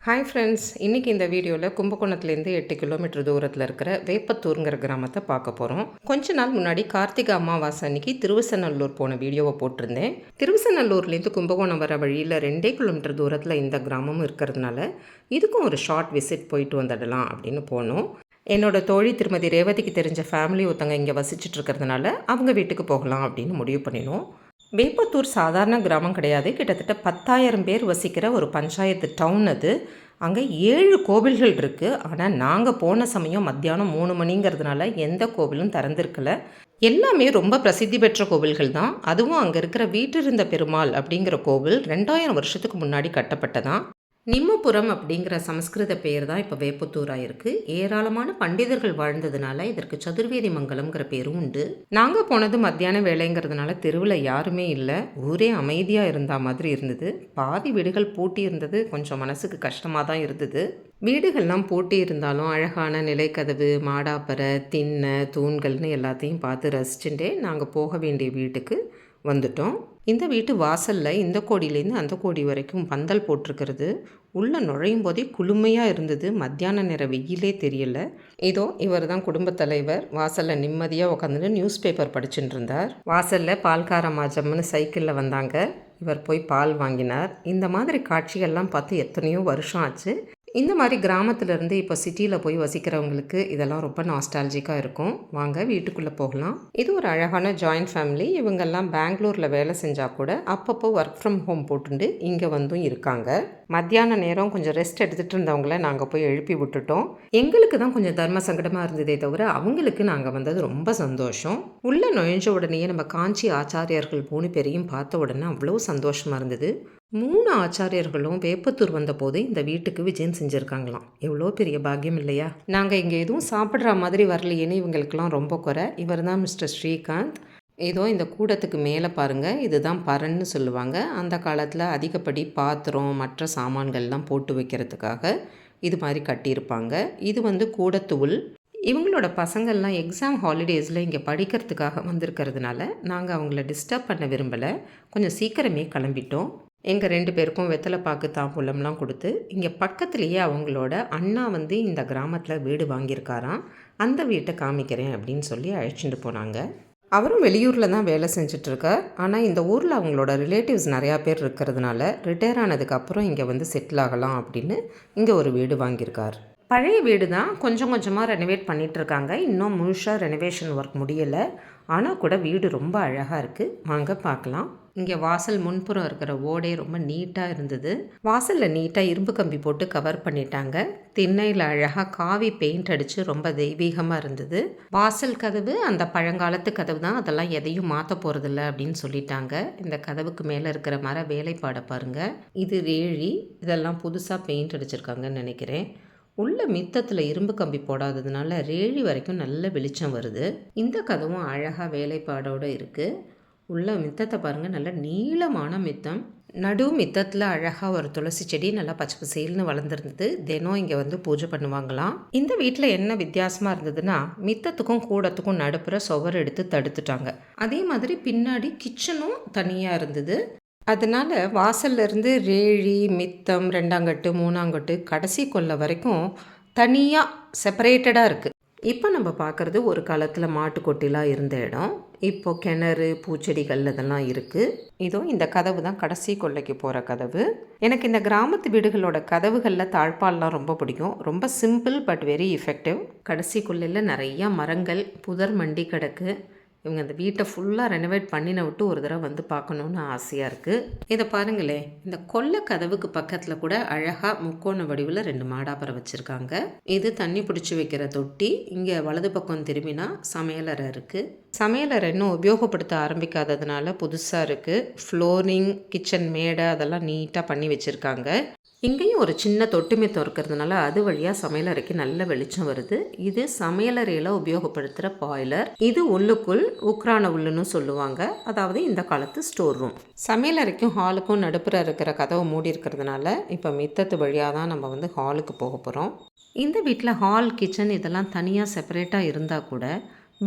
Hi friends, இன்றைக்கி இந்த வீடியோவில் கும்பகோணத்துலேருந்து 8 கிலோமீட்டர் தூரத்தில் இருக்கிற வேப்பத்தூருங்கிற கிராமத்தை பார்க்க போகிறோம். கொஞ்ச நாள் முன்னாடி கார்த்திகை அமாவாசை அன்னைக்கு திருவிசநல்லூர் போன வீடியோவை போட்டிருந்தேன். திருவிசநல்லூர்லேருந்து கும்பகோணம் வர வழியில் 2 கிலோமீட்டர் தூரத்தில் இந்த கிராமமும் இருக்கிறதுனால இதுக்கும் ஒரு ஷார்ட் விசிட் போயிட்டு வந்துடலாம் அப்படின்னு போனோம். என்னோட தோழி திருமதி ரேவதிக்கு தெரிஞ்ச ஃபேமிலி ஒருத்தங்க இங்கே வசிச்சுட்டு இருக்கிறதுனால அவங்க வீட்டுக்கு போகலாம் அப்படின்னு முடிவு பண்ணினோம். வேப்பத்தூர் சாதாரண கிராமம் கிடையாது. கிட்டத்தட்ட 10,000 பேர் வசிக்கிற ஒரு பஞ்சாயத்து டவுன் அது. அங்கே 7 கோவில்கள் இருக்குது. ஆனால் நாங்கள் போன சமயம் மத்தியானம் 3 மணிங்கிறதுனால எந்த கோவிலும் திறந்திருக்கல. எல்லாமே ரொம்ப பிரசித்தி பெற்ற கோவில்கள் தான். அதுவும் அங்கே இருக்கிற வீற்றிருந்த பெருமாள் அப்படிங்கிற கோவில் 2000 வருஷத்துக்கு முன்னாடி கட்டப்பட்டதான். நிம்மபுரம் அப்படிங்கிற சமஸ்கிருத பெயர் தான் இப்போ வேப்பத்தூராக இருக்குது. ஏராளமான பண்டிதர்கள் வாழ்ந்ததுனால இதற்கு சதுர்வேதி மங்கலம்ங்கிற பேரும் உண்டு. நாங்கள் போனது மத்தியான வேலைங்கிறதுனால தெருவில் யாருமே இல்லை. ஊரே அமைதியாக இருந்த மாதிரி இருந்தது. பாதி வீடுகள் பூட்டி இருந்தது. கொஞ்சம் மனசுக்கு கஷ்டமாக தான் இருந்தது. வீடுகள்லாம் பூட்டி இருந்தாலும் அழகான நிலைக்கதவு, மாடாப்பறை, திண்ணை, தூண்கள்னு எல்லாத்தையும் பார்த்து ரசிச்சுட்டே நாங்கள் போக வேண்டிய வீட்டுக்கு வந்துட்டோம். இந்த வீட்டு வாசலில் இந்த கோடியிலேருந்து அந்த கோடி வரைக்கும் பந்தல் போட்டிருக்கிறது. உள்ளே நுழையும் போதே குளுமையாக இருந்தது. மத்தியான நேர வெயிலே தெரியலை. இதோ இவர் தான் குடும்பத் தலைவர். வாசலில் நிம்மதியாக உட்காந்துட்டு நியூஸ் பேப்பர் படிச்சுட்டு இருந்தார். வாசலில் பால்கார மாஜம்னு சைக்கிளில் வந்தாங்க. இவர் போய் பால் வாங்கினார். இந்த மாதிரி காட்சிகள்லாம் பார்த்து எத்தனையோ வருஷம் ஆச்சு. இந்த மாதிரி கிராமத்துலேருந்து இப்போ சிட்டியில் போய் வசிக்கிறவங்களுக்கு இதெல்லாம் ரொம்ப நாஸ்டாலஜிக்காக இருக்கும். வாங்க வீட்டுக்குள்ளே போகலாம். இது ஒரு அழகான ஜாயிண்ட் ஃபேமிலி. இவங்கெல்லாம் பெங்களூரில் வேலை செஞ்சால் கூட அப்பப்போ ஒர்க் ஃப்ரம் ஹோம் போட்டுட்டு இங்கே வந்தும் இருக்காங்க. மத்தியான நேரம் கொஞ்சம் ரெஸ்ட் எடுத்துகிட்டு இருந்தவங்கள நாங்கள் போய் எழுப்பி விட்டுட்டோம். எங்களுக்கு தான் கொஞ்சம் தர்ம சங்கடமாக இருந்ததே தவிர அவங்களுக்கு நாங்கள் வந்தது ரொம்ப சந்தோஷம். உள்ளே நுழைஞ்ச உடனேயே நம்ம காஞ்சி ஆச்சாரியர்கள் 3 பேரையும் பார்த்த உடனே அவ்வளோ சந்தோஷமாக இருந்தது. 3 ஆச்சாரியர்களும் வேப்பத்தூர் வந்தபோது இந்த வீட்டுக்கு விஜயம் செஞ்சுருக்காங்களாம். எவ்வளோ பெரிய பாக்கியம் இல்லையா? நாங்கள் இங்கே எதுவும் சாப்பிட்ற மாதிரி வரலையேன்னு இவங்களுக்கெல்லாம் ரொம்ப குறை. இவர் தான் மிஸ்டர் ஸ்ரீகாந்த். ஏதோ இந்த கூடத்துக்கு மேலே பாருங்கள், இதுதான் பரன்னு சொல்லுவாங்க. அந்த காலத்தில் அதிகப்படி பாத்திரம் மற்ற சாமான்கள்லாம் போட்டு வைக்கிறதுக்காக இது மாதிரி கட்டியிருப்பாங்க. இது கூடத்தூள். இவங்களோட பசங்கள்லாம் எக்ஸாம் ஹாலிடேஸில் இங்கே படிக்கிறதுக்காக வந்திருக்கிறதுனால நாங்கள் அவங்கள டிஸ்டர்ப் பண்ண விரும்பலை. கொஞ்சம் சீக்கிரமே கிளம்பிட்டோம். எங்கள் 2 பேருக்கும் வெத்தலை பாக்கு தாம்பூலம்லாம் கொடுத்து இங்கே பக்கத்துலேயே அவங்களோட அண்ணா இந்த கிராமத்தில் வீடு வாங்கியிருக்காராம். அந்த வீட்டை காமிக்கிறேன் அப்படின்னு சொல்லி அழைச்சிட்டு போனாங்க. அவரும் வெளியூரில் தான் வேலை செஞ்சிட்ருக்கார். ஆனால் இந்த ஊரில் அவங்களோட ரிலேட்டிவ்ஸ் நிறையா பேர் இருக்கிறதுனால ரிட்டையர் ஆனதுக்கப்புறம் இங்கே செட்டில் ஆகலாம் அப்படின்னு இங்கே ஒரு வீடு வாங்கியிருக்கார். பழைய வீடு தான். கொஞ்சம் கொஞ்சமாக ரெனோவேட் பண்ணிகிட்ருக்காங்க. இன்னும் முழுசாக ரெனோவேஷன் ஒர்க் முடியலை. ஆனால் கூட வீடு ரொம்ப அழகாக இருக்குது. வாங்க பார்க்கலாம். இங்கே வாசல் முன்புறம் இருக்கிற ஓடே ரொம்ப நீட்டாக இருந்தது. வாசலில் நீட்டாக இரும்பு கம்பி போட்டு கவர் பண்ணிட்டாங்க. திண்ணையில் அழகாக காவி பெயிண்ட் அடித்து ரொம்ப தெய்வீகமாக இருந்தது. வாசல் கதவு அந்த பழங்காலத்து கதவு தான். அதெல்லாம் எதையும் மாற்ற போகிறதில்ல அப்படின்னு சொல்லிட்டாங்க. இந்த கதவுக்கு மேலே இருக்கிற மர வேலைப்பாடை பாருங்கள். இது ரேழி. இதெல்லாம் புதுசாக பெயிண்ட் அடிச்சிருக்காங்கன்னு நினைக்கிறேன். உள்ள மித்தத்தில் இரும்பு கம்பி போடாததுனால ரேழி வரைக்கும் நல்ல வெளிச்சம் வருது. இந்த கதவும் அழகாக வேலைப்பாடோடு இருக்குது. உள்ள மித்தத்தை பாருங்கள், நல்ல நீளமான மித்தம். நடு மித்தத்தில் அழகாக ஒரு துளசி செடி நல்லா பச்சை பசேல்னு வளர்ந்துருந்தது. தினம் இங்கே பூஜை பண்ணுவாங்களாம். இந்த வீட்டில் என்ன வித்தியாசமாக இருந்ததுன்னா, மித்தத்துக்கும் கூடத்துக்கும் நடுப்புற சுவர் எடுத்து தடுத்துட்டாங்க. அதே மாதிரி பின்னாடி கிச்சனும் தனியாக இருந்தது. அதனால் வாசல்லேருந்து ரேழி, மித்தம், 2ஆங்கட்டு, 3ஆங்கட்டு, கடைசி கொல்லை வரைக்கும் தனியாக செப்பரேட்டடாக இருக்குது. இப்போ நம்ம பார்க்குறது ஒரு காலத்தில் மாட்டுக்கொட்டிலாம் இருந்த இடம். இப்போது கிணறு, பூச்செடிகள் இதெல்லாம் இருக்குது. இதோ இந்த கதவு தான் கடைசி கொல்லைக்கு போகிற கதவு. எனக்கு இந்த கிராமத்து வீடுகளோட கதவுகளில் தாழ்பால்லாம் ரொம்ப பிடிக்கும். ரொம்ப சிம்பிள் பட் வெரி எஃபெக்டிவ். கடைசி கொல்லையில் நிறையா மரங்கள், புதர் மண்டி கிடக்கு. இவங்க அந்த வீட்டை ஃபுல்லாக ரெனோவேட் பண்ணின விட்டு ஒரு தடவை பார்க்கணுன்னு ஆசையாக இருக்குது. இதை பாருங்களேன், இந்த கொல்லை கதவுக்கு பக்கத்தில் கூட அழகாக முக்கோண வடிவில் 2 மாடாப்பறை வச்சுருக்காங்க. இது தண்ணி பிடிச்சி வைக்கிற தொட்டி. இங்கே வலது பக்கம் திரும்பினா சமையலறை இருக்குது. சமையலறை இன்னும் உபயோகப்படுத்த ஆரம்பிக்காததுனால புதுசாக இருக்குது. ஃப்ளோரிங், கிச்சன் மேடை அதெல்லாம் நீட்டாக பண்ணி வச்சுருக்காங்க. இங்கேயும் ஒரு சின்ன தொட்டுமித்தம் இருக்கிறதுனால அது வழியாக சமையலறைக்கு நல்ல வெளிச்சம் வருது. இது சமையலறையில் உபயோகப்படுத்துகிற பாய்லர். இது உள்ளுக்குள் உக்ரான உள்ளுன்னு சொல்லுவாங்க. அதாவது இந்த காலத்து ஸ்டோர் ரூம். சமையலறைக்கும் ஹாலுக்கும் நடுப்புற இருக்கிற கதவு மூடி இருக்கிறதுனால இப்போ மித்தத்து வழியாக தான் நம்ம ஹாலுக்கு போக போகிறோம். இந்த வீட்டில் ஹால், கிச்சன் இதெல்லாம் தனியாக செப்பரேட்டாக இருந்தால் கூட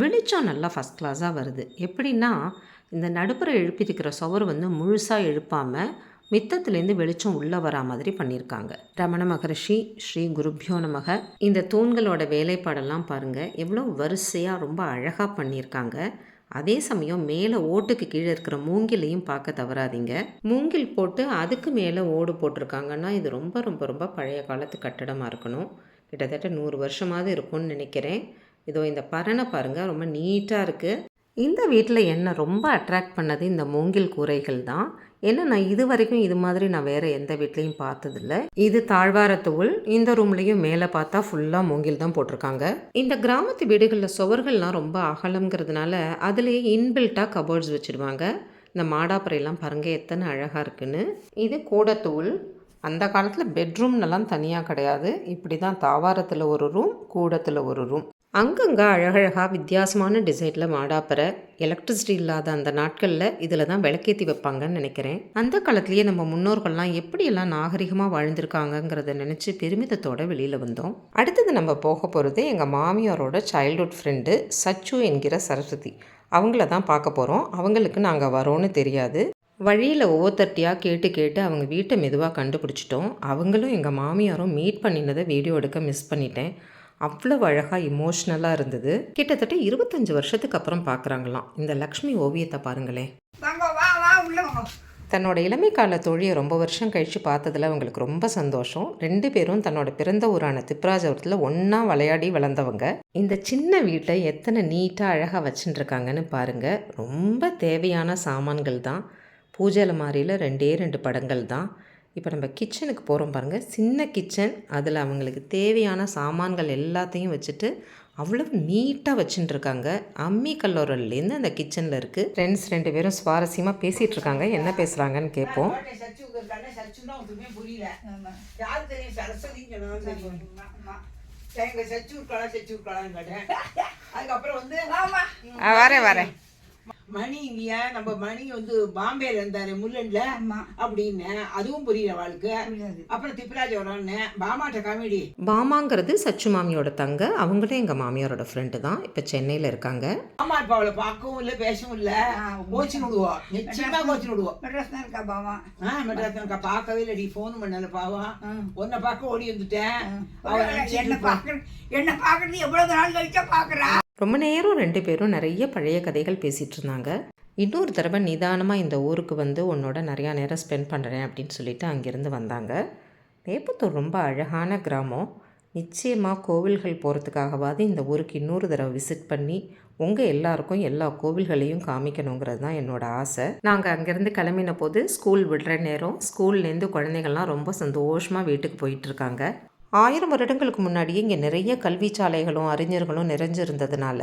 வெளிச்சம் நல்லா ஃபஸ்ட் கிளாஸாக வருது. எப்படின்னா, இந்த நடுப்புற எழுப்பியிருக்கிற சுவர் முழுசாக எழுப்பாமல் மித்தத்துலேருந்து வெளிச்சம் உள்ளே வரா மாதிரி பண்ணியிருக்காங்க. ரமண மகரிஷி ஸ்ரீ குருப்யோ நமக. இந்த தூண்களோட வேலைப்பாடெல்லாம் பாருங்கள், எவ்வளோ வரிசையாக ரொம்ப அழகாக பண்ணியிருக்காங்க. அதே சமயம் மேலே ஓட்டுக்கு கீழே இருக்கிற மூங்கிலையும் பார்க்க தவறாதீங்க. மூங்கில் போட்டு அதுக்கு மேலே ஓடு போட்டிருக்காங்கன்னா இது ரொம்ப ரொம்ப ரொம்ப பழைய காலத்து கட்டடமாக இருக்கணும். கிட்டத்தட்ட 100 வருஷமாவது இருக்கும்னு நினைக்கிறேன். இதோ இந்த பரணை பாருங்கள், ரொம்ப நீட்டாக இருக்குது. இந்த வீட்டில் என்ன ரொம்ப அட்ராக்ட் பண்ணது இந்த மூங்கில் கூரைகள் தான். ஏன்னா நான் இது வரைக்கும் இது மாதிரி நான் வேறு எந்த வீட்லேயும் பார்த்ததில்ல. இது தாழ்வாரத்தூள். இந்த ரூம்லேயும் மேலே பார்த்தா ஃபுல்லாக மூங்கில் தான் போட்டிருக்காங்க. இந்த கிராமத்து வீடுகளில் சுவர்கள்லாம் ரொம்ப அகலங்கிறதுனால அதுலேயே இன்பில்ட்டாக கபோர்ட்ஸ் வச்சுடுவாங்க. இந்த மாடாப்பறையெல்லாம் பாருங்கள் எத்தனை அழகாக இருக்குன்னு. இது கூடத்தூள். அந்த காலத்தில் பெட்ரூம்னெல்லாம் தனியாக கிடையாது. இப்படி தான் தாவாரத்தில் ஒரு ரூம், கூடத்தில் ஒரு ரூம். அங்கங்கே அழகழகாக வித்தியாசமான டிசைனில் மாடாப்பறை. எலக்ட்ரிசிட்டி இல்லாத அந்த நாட்களில் இதில் தான் விளக்கேற்றி வைப்பாங்கன்னு நினைக்கிறேன். அந்த காலத்துலேயே நம்ம முன்னோர்கள்லாம் எப்படியெல்லாம் நாகரிகமாக வாழ்ந்திருக்காங்கங்கிறத நினச்சி பெருமிதத்தோடு வெளியில் வந்தோம். அடுத்தது நம்ம போக போகிறது எங்கள் மாமியாரோட சைல்ட்ஹுட் ஃப்ரெண்டு சச்சு என்கிற சரஸ்வதி. அவங்கள தான் பார்க்க போகிறோம். அவங்களுக்கு நாங்கள் வரோன்னு தெரியாது. வழியில் ஒவ்வொருத்தட்டியாக கேட்டு கேட்டு அவங்க வீட்டை மெதுவாக கண்டுபிடிச்சிட்டோம். அவங்களும் எங்கள் மாமியாரும் மீட் பண்ணினதை வீடியோ எடுக்க மிஸ் பண்ணிட்டேன். அவ்வளவு அழகாக இமோஷ்னலாக இருந்தது. கிட்டத்தட்ட 25 வருஷத்துக்கு அப்புறம் பார்க்குறாங்களாம். இந்த லக்ஷ்மி ஓவியத்தை பாருங்களேன். தன்னோட இளமை கால தோழியை ரொம்ப வருஷம் கழித்து பார்த்ததில் அவங்களுக்கு ரொம்ப சந்தோஷம். 2 பேரும் தன்னோட பிறந்த ஊரான திப்ராஜபுரத்தில் ஒன்றா விளையாடி வளர்ந்தவங்க. இந்த சின்ன வீட்டை எத்தனை நீட்டாக அழகாக வச்சுட்டுருக்காங்கன்னு பாருங்கள். ரொம்ப தேவையான சாமான்கள் தான். பூஜை அலமாரியில் 2 படங்கள் தான். இப்போ நம்ம கிச்சனுக்கு போகிறோம் பாருங்கள். சின்ன கிச்சன். அதில் அவங்களுக்கு தேவையான சாமான்கள் எல்லாத்தையும் வச்சுட்டு அவ்வளவு நீட்டாக வச்சுட்டு இருக்காங்க. அம்மி கல்லோரல்லேருந்து அந்த கிச்சனில் இருக்குது. ஃப்ரெண்ட்ஸ் 2 பேரும் சுவாரஸ்யமாக பேசிகிட்டு இருக்காங்க. என்ன பேசுகிறாங்கன்னு கேட்போம். வரேன் மணி இல்லையா, நம்ம மணி வந்து பாம்பேல இருந்தாரு முல்லன்ல அப்படின்னு, அதுவும் புரியல வாழ்க்கை. அப்புறம் திப்ராஜ் வரோன்னு பாமாட்ட காமெடி. பாமாங்கிறது சச்சு மாமியோட தங்க. அவங்களே எங்கள் மாமியாரோட ஃப்ரெண்டு தான். இப்போ சென்னையில் இருக்காங்க. ஆமா, இப்போ அவளை பார்க்கவும் இல்லை, பேசவும் இல்லை, கோச்சின்னு விடுவோம். நிச்சயமா கோச்சின்னு விடுவோம். மெட்ராஸ் தான் இருக்கா பாவா? மெட்ராஸ் இருக்கா, பார்க்கவே இல்லடி, ஃபோன் பண்ணல பாவம். உன்னை பார்க்க ஓடி வந்துட்டேன். என்ன பார்க்கறது எவ்வளவு நாள் கழிச்சா பார்க்குறா. ரொம்ப நேரம் 2 பேரும் நிறைய பழைய கதைகள் பேசிகிட்டு இருந்தாங்க. இன்னொரு தடவை நிதானமாக இந்த ஊருக்கு வந்து உன்னோட நிறையா நேரம் ஸ்பெண்ட் பண்ணுறேன் அப்படின்னு சொல்லிட்டு அங்கேருந்து வந்தாங்க. வேப்பத்தூர் ரொம்ப அழகான கிராமம். நிச்சயமாக கோவில்கள் போகிறதுக்காகவாது இந்த ஊருக்கு இன்னொரு தடவை விசிட் பண்ணி உங்கள் எல்லாருக்கும் எல்லா கோவில்களையும் காமிக்கணுங்கிறது தான் என்னோடய ஆசை. நாங்கள் அங்கேருந்து கிளம்பின போது ஸ்கூல் விடுற நேரம். ஸ்கூல்லேருந்து குழந்தைகள்லாம் ரொம்ப சந்தோஷமாக வீட்டுக்கு போயிட்டுருக்காங்க. 1000 வருடங்களுக்கு முன்னாடியே இங்கே நிறைய கல்விச்சாலைகளும் அறிஞர்களும் நிறைஞ்சிருந்ததுனால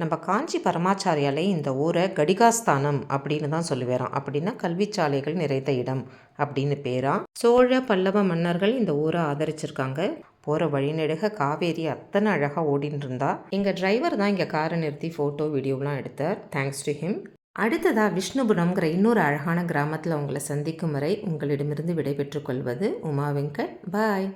நம்ம காஞ்சி பரமாச்சாரியாலே இந்த ஊரை கடிகாஸ்தானம் அப்படின்னு தான் சொல்லுவேறான். அப்படின்னா கல்விச்சாலைகள் நிறைந்த இடம் அப்படின்னு பேரா. சோழ பல்லவ மன்னர்கள் இந்த ஊரை ஆதரிச்சிருக்காங்க. போகிற வழிநெடுக காவேரி அத்தனை அழகாக ஓடின்னு இருந்தா. எங்கள் டிரைவர் தான் இங்கே காரை நிறுத்தி ஃபோட்டோ வீடியோலாம் எடுத்தார். Thanks to him. அடுத்ததாக விஷ்ணுபுரம்ங்கிற இன்னொரு அழகான கிராமத்தில் உங்களை சந்திக்கும் வரை உங்களிடமிருந்து விடைபெற்றுக் கொள்வது உமா வெங்கட். பாய்.